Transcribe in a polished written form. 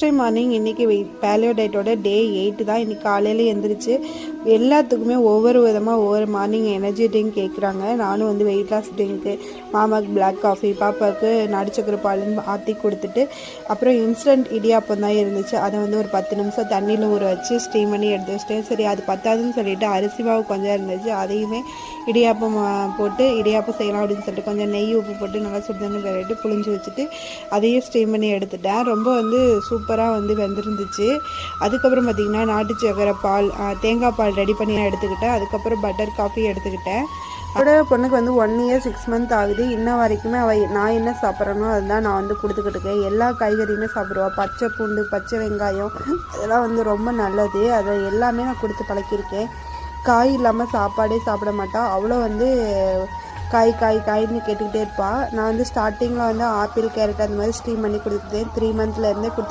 Thursday morning இன்றைக்கி paleo டயட்டோட டே 8 தான். இன்றைக்கி காலையில் எழுந்திரிச்சு எல்லாத்துக்குமே ஒவ்வொரு விதமாக ஒவ்வொரு மார்னிங் எனர்ஜி ட்ரிங்க் கேட்குறாங்க. நானும் வந்து வெயிட் லாஸ் ட்ரிங்க்கு, மாமாவுக்கு பிளாக் காஃபி, பாப்பாவுக்கு நடுச்சக்கரை பாலுன்னு ஆற்றி கொடுத்துட்டு, அப்புறம் இன்ஸ்டன்ட் இடியாப்பம் தான் இருந்துச்சு. அதை வந்து ஒரு 10 நிமிஷம் தண்ணியில் ஊற வச்சு ஸ்டீம் பண்ணி எடுத்து வச்சிட்டேன். சரி அது பத்தாதுன்னு சொல்லிட்டு அரிசி மாவு கொஞ்சம் இருந்துச்சு, அதையுமே இடியாப்பம் போட்டு இடியாப்பம் செய்யலாம் அப்படின்னு சொல்லிட்டு கொஞ்சம் நெய் உப்பு போட்டு நல்லா சுடுதண்ணி விளையாட்டு புளிஞ்சு வச்சுட்டு அதையும் ஸ்டீம் பண்ணி எடுத்துட்டேன். ரொம்ப வந்து சூப்பராக வந்து வெந்திருந்துச்சு. அதுக்கப்புறம் பார்த்திங்கன்னா நாட்டு சக்கரை பால், தேங்காய் பால் ரெடி பண்ணி எடுத்துக்கிட்டேன். அதுக்கப்புறம் பட்டர் காஃபி எடுத்துக்கிட்டேன். அதோட பொண்ணுக்கு வந்து 1 year 6 months ஆகுது. இன்ன வரைக்குமே நான் என்ன சாப்பிட்றேனோ அதுதான் நான் வந்து கொடுத்துக்கிட்டு இருக்கேன். எல்லா காய்கறியுமே சாப்பிடுவா. பச்சை பூண்டு, பச்சை வெங்காயம் அதெல்லாம் வந்து ரொம்ப நல்லது. அதை எல்லாமே நான் கொடுத்து பழக்கியிருக்கேன். காய் இல்லாமல் சாப்பாடே சாப்பிட மாட்டா. அவ்வளோ வந்து காய்ன்னு கேட்டுக்கிட்டே இருப்பாள். நான் வந்து ஸ்டார்டிங்கில் வந்து ஆப்பிள், கேரட் அந்த மாதிரி ஸ்டீம் பண்ணி கொடுத்துட்டேன். 3 monthsலேருந்தே கொடுத்துக்கிட்டு